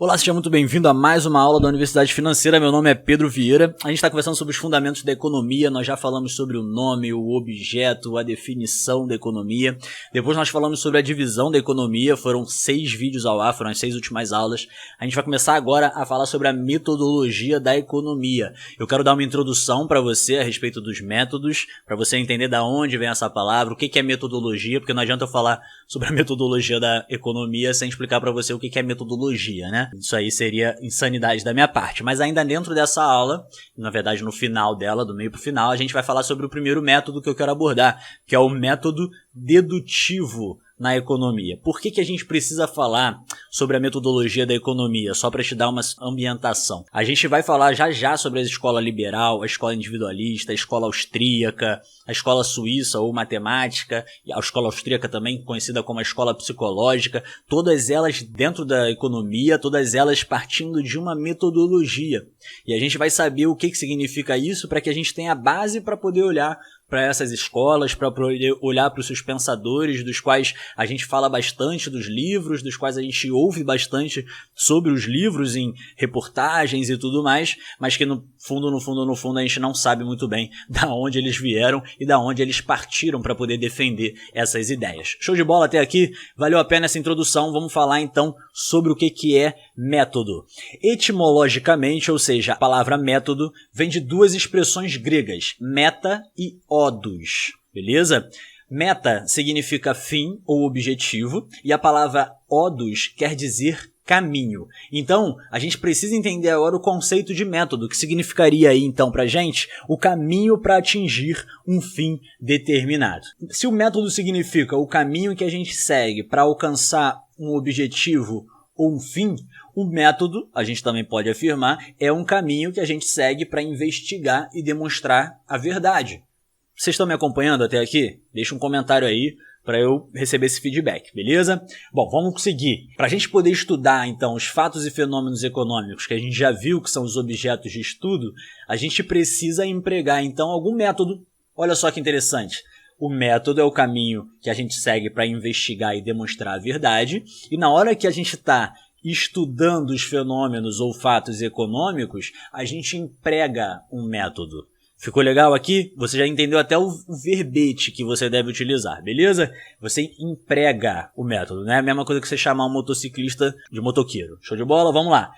Olá, seja muito bem-vindo a mais uma aula da Universidade Financeira. Meu nome é Pedro Vieira. A gente está conversando sobre os fundamentos da economia. Nós já falamos sobre o nome, o objeto, a definição da economia. Depois nós falamos sobre a divisão da economia. Foram 6 vídeos ao ar, foram as 6 últimas aulas. A gente vai começar agora a falar sobre a metodologia da economia. Eu quero dar uma introdução para você a respeito dos métodos, para você entender de onde vem essa palavra, o que é metodologia, porque não adianta eu falar sobre a metodologia da economia sem explicar para você o que é metodologia, né? Isso aí seria insanidade da minha parte. Mas ainda dentro dessa aula, na verdade no final dela, do meio para o final, a gente vai falar sobre o primeiro método que eu quero abordar, que é o método dedutivo na economia. Por que a gente precisa falar sobre a metodologia da economia? Só para te dar uma ambientação. A gente vai falar já sobre a escola liberal, a escola individualista, a escola austríaca, a escola suíça ou matemática, a escola austríaca também conhecida como a escola psicológica, todas elas dentro da economia, todas elas partindo de uma metodologia. E a gente vai saber o que significa isso para que a gente tenha a base para poder olhar para essas escolas, para poder olhar para os seus pensadores, dos quais a gente fala bastante dos livros, dos quais a gente ouve bastante sobre os livros em reportagens e tudo mais, mas que no fundo a gente não sabe muito bem da onde eles vieram e da onde eles partiram para poder defender essas ideias. Show de bola até aqui? Valeu a pena essa introdução? Vamos falar então sobre o que é método. Etimologicamente, ou seja, a palavra método vem de duas expressões gregas, meta e odos, beleza? Meta significa fim ou objetivo e a palavra odos quer dizer caminho. Então, a gente precisa entender agora o conceito de método, que significaria aí, então, pra gente, o caminho para atingir um fim determinado. Se o método significa o caminho que a gente segue para alcançar um objetivo ou um fim, o método, a gente também pode afirmar, é um caminho que a gente segue para investigar e demonstrar a verdade. Vocês estão me acompanhando até aqui? Deixa um comentário aí para eu receber esse feedback, beleza? Bom, vamos seguir. Para a gente poder estudar, então, os fatos e fenômenos econômicos que a gente já viu que são os objetos de estudo, a gente precisa empregar, então, algum método. Olha só que interessante. O método é o caminho que a gente segue para investigar e demonstrar a verdade, e na hora que a gente está estudando os fenômenos ou fatos econômicos, a gente emprega um método. Ficou legal aqui? Você já entendeu até o verbete que você deve utilizar, beleza? Você emprega o método, né? A mesma coisa que você chamar um motociclista de motoqueiro. Show de bola? Vamos lá.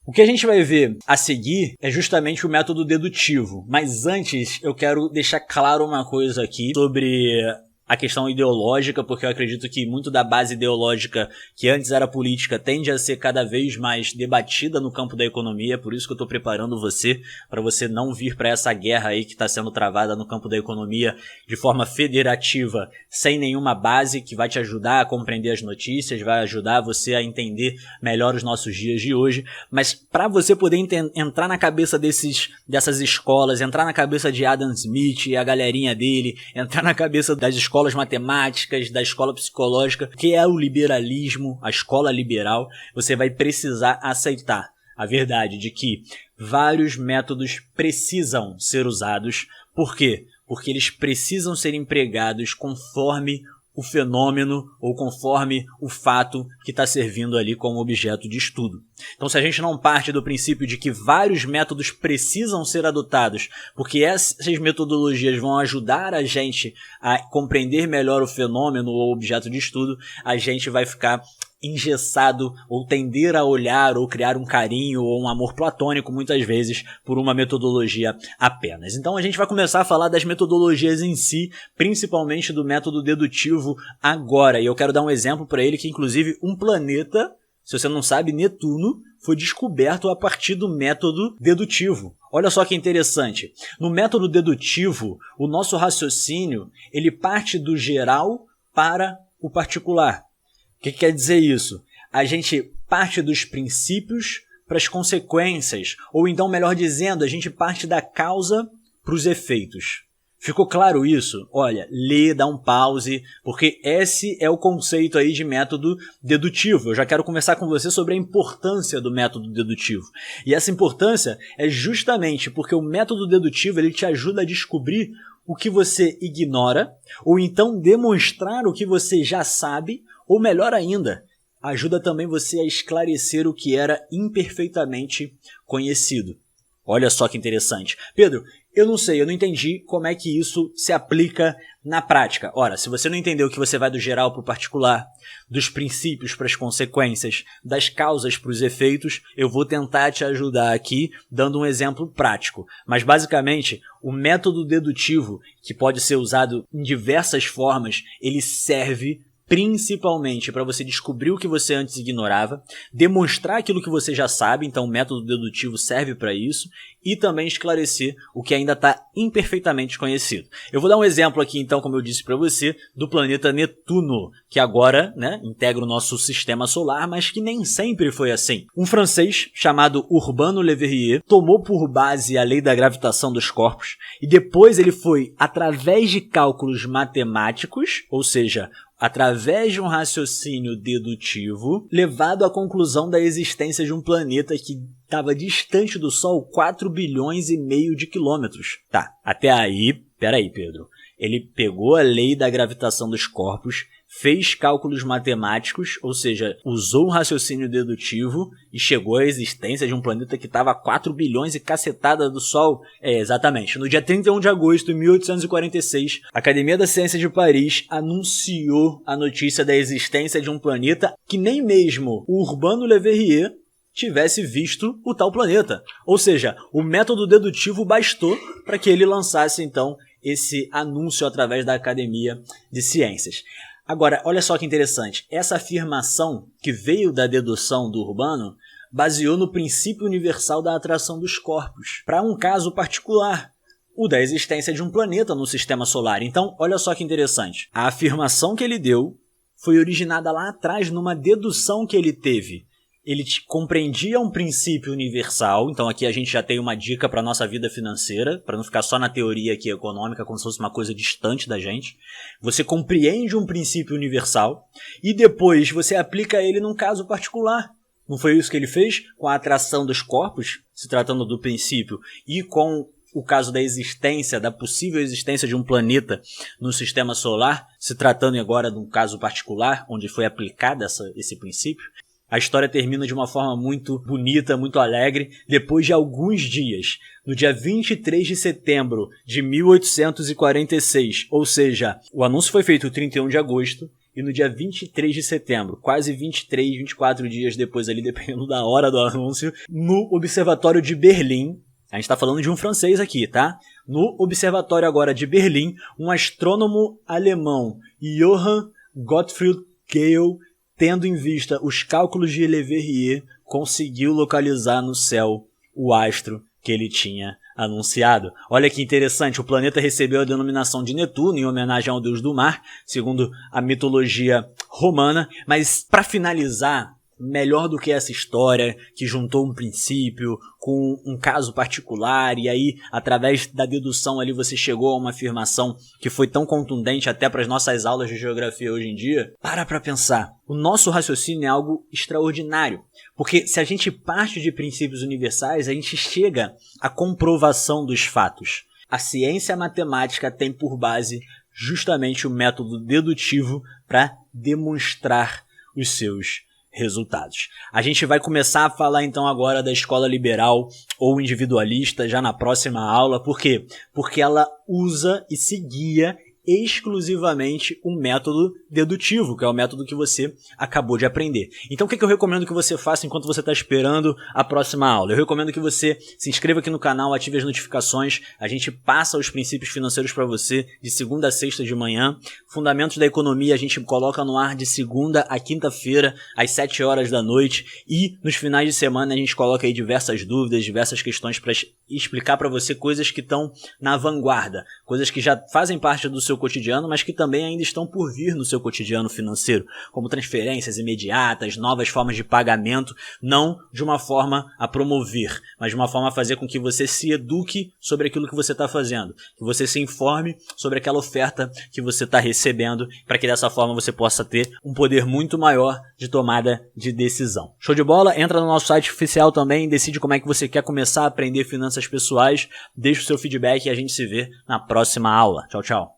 O que a gente vai ver a seguir é justamente o método dedutivo. Mas antes, eu quero deixar claro uma coisa aqui sobre a questão ideológica, porque eu acredito que muito da base ideológica que antes era política tende a ser cada vez mais debatida no campo da economia, por isso que eu estou preparando você, para você não vir para essa guerra aí que está sendo travada no campo da economia de forma federativa, sem nenhuma base que vai te ajudar a compreender as notícias, vai ajudar você a entender melhor os nossos dias de hoje, mas para você poder entrar na cabeça dessas escolas, entrar na cabeça de Adam Smith e a galerinha dele, entrar na cabeça das escolas matemáticas, da escola psicológica, que é o liberalismo, a escola liberal, você vai precisar aceitar a verdade de que vários métodos precisam ser usados. Por quê? Porque eles precisam ser empregados conforme o fenômeno ou conforme o fato que está servindo ali como objeto de estudo. Então, se a gente não parte do princípio de que vários métodos precisam ser adotados, porque essas metodologias vão ajudar a gente a compreender melhor o fenômeno ou objeto de estudo, a gente vai ficar engessado ou tender a olhar ou criar um carinho ou um amor platônico muitas vezes por uma metodologia apenas. Então a gente vai começar a falar das metodologias em si, principalmente do método dedutivo agora, e eu quero dar um exemplo para ele que inclusive um planeta, se você não sabe, Netuno, foi descoberto a partir do método dedutivo. Olha só que interessante. No método dedutivo, o nosso raciocínio ele parte do geral para o particular. O que quer dizer isso? A gente parte dos princípios para as consequências, ou então, melhor dizendo, a gente parte da causa para os efeitos. Ficou claro isso? Olha, lê, dá um pause, porque esse é o conceito aí de método dedutivo. Eu já quero conversar com você sobre a importância do método dedutivo. E essa importância é justamente porque o método dedutivo ele te ajuda a descobrir o que você ignora, ou então demonstrar o que você já sabe, ou melhor ainda, ajuda também você a esclarecer o que era imperfeitamente conhecido. Olha só que interessante. Pedro, eu não sei, eu não entendi como é que isso se aplica na prática. Ora, se você não entendeu que você vai do geral para o particular, dos princípios para as consequências, das causas para os efeitos, eu vou tentar te ajudar aqui dando um exemplo prático. Mas basicamente, o método dedutivo, que pode ser usado em diversas formas, ele serve principalmente para você descobrir o que você antes ignorava, demonstrar aquilo que você já sabe, então o método dedutivo serve para isso, e também esclarecer o que ainda está imperfeitamente conhecido. Eu vou dar um exemplo aqui, então, como eu disse para você, do planeta Netuno, que agora, integra o nosso sistema solar, mas que nem sempre foi assim. Um francês chamado Urbano Le Verrier tomou por base a lei da gravitação dos corpos, e depois ele foi, através de cálculos matemáticos, ou seja, através de um raciocínio dedutivo, levado à conclusão da existência de um planeta que estava distante do Sol 4 bilhões e meio de quilômetros. Tá, até aí, peraí, Pedro. Ele pegou a lei da gravitação dos corpos, fez cálculos matemáticos, ou seja, usou um raciocínio dedutivo e chegou à existência de um planeta que estava a 4 bilhões e cacetada do Sol. Exatamente. No dia 31 de agosto de 1846, a Academia da Ciência de Paris anunciou a notícia da existência de um planeta que nem mesmo o Urbano Le Verrier tivesse visto o tal planeta. Ou seja, o método dedutivo bastou para que ele lançasse, então, esse anúncio através da Academia de Ciências. Agora, olha só que interessante. Essa afirmação que veio da dedução do Urbano baseou no princípio universal da atração dos corpos, para um caso particular, o da existência de um planeta no sistema solar. Então, olha só que interessante. A afirmação que ele deu foi originada lá atrás numa dedução que ele teve. Ele compreendia um princípio universal, então aqui a gente já tem uma dica para a nossa vida financeira, para não ficar só na teoria aqui econômica, como se fosse uma coisa distante da gente. Você compreende um princípio universal e depois você aplica ele num caso particular. Não foi isso que ele fez com a atração dos corpos, se tratando do princípio, e com o caso da existência, da possível existência de um planeta no sistema solar, se tratando agora de um caso particular, onde foi aplicado esse princípio? A história termina de uma forma muito bonita, muito alegre, depois de alguns dias. No dia 23 de setembro de 1846, ou seja, o anúncio foi feito 31 de agosto, e no dia 23 de setembro, quase 23, 24 dias depois ali, dependendo da hora do anúncio, no Observatório de Berlim, a gente está falando de um francês aqui, tá? No Observatório agora de Berlim, um astrônomo alemão, Johann Gottfried Galle, tendo em vista os cálculos de Le Verrier, conseguiu localizar no céu o astro que ele tinha anunciado. Olha que interessante, o planeta recebeu a denominação de Netuno em homenagem ao deus do mar, segundo a mitologia romana, mas para finalizar, melhor do que essa história que juntou um princípio com um caso particular e aí, através da dedução ali, você chegou a uma afirmação que foi tão contundente até para as nossas aulas de geografia hoje em dia, para pensar. O nosso raciocínio é algo extraordinário, porque se a gente parte de princípios universais, a gente chega à comprovação dos fatos. A ciência matemática tem por base justamente o método dedutivo para demonstrar os seus resultados. A gente vai começar a falar então agora da escola liberal ou individualista já na próxima aula. Por quê? Porque ela usa e seguia exclusivamente o método dedutivo, que é o método que você acabou de aprender. Então o que eu recomendo que você faça enquanto você está esperando a próxima aula? Eu recomendo que você se inscreva aqui no canal, ative as notificações, a gente passa os princípios financeiros para você de segunda a sexta de manhã. Fundamentos da economia a gente coloca no ar de segunda a quinta-feira, às 7 horas da noite, e nos finais de semana a gente coloca aí diversas dúvidas, diversas questões para explicar para você coisas que estão na vanguarda, coisas que já fazem parte do seu cotidiano, mas que também ainda estão por vir no seu cotidiano financeiro, como transferências imediatas, novas formas de pagamento, não de uma forma a promover, mas de uma forma a fazer com que você se eduque sobre aquilo que você está fazendo, que você se informe sobre aquela oferta que você está recebendo, para que dessa forma você possa ter um poder muito maior de tomada de decisão. Show de bola? Entra no nosso site oficial também, decide como é que você quer começar a aprender finanças pessoais, deixa o seu feedback e a gente se vê na próxima aula. Tchau, tchau.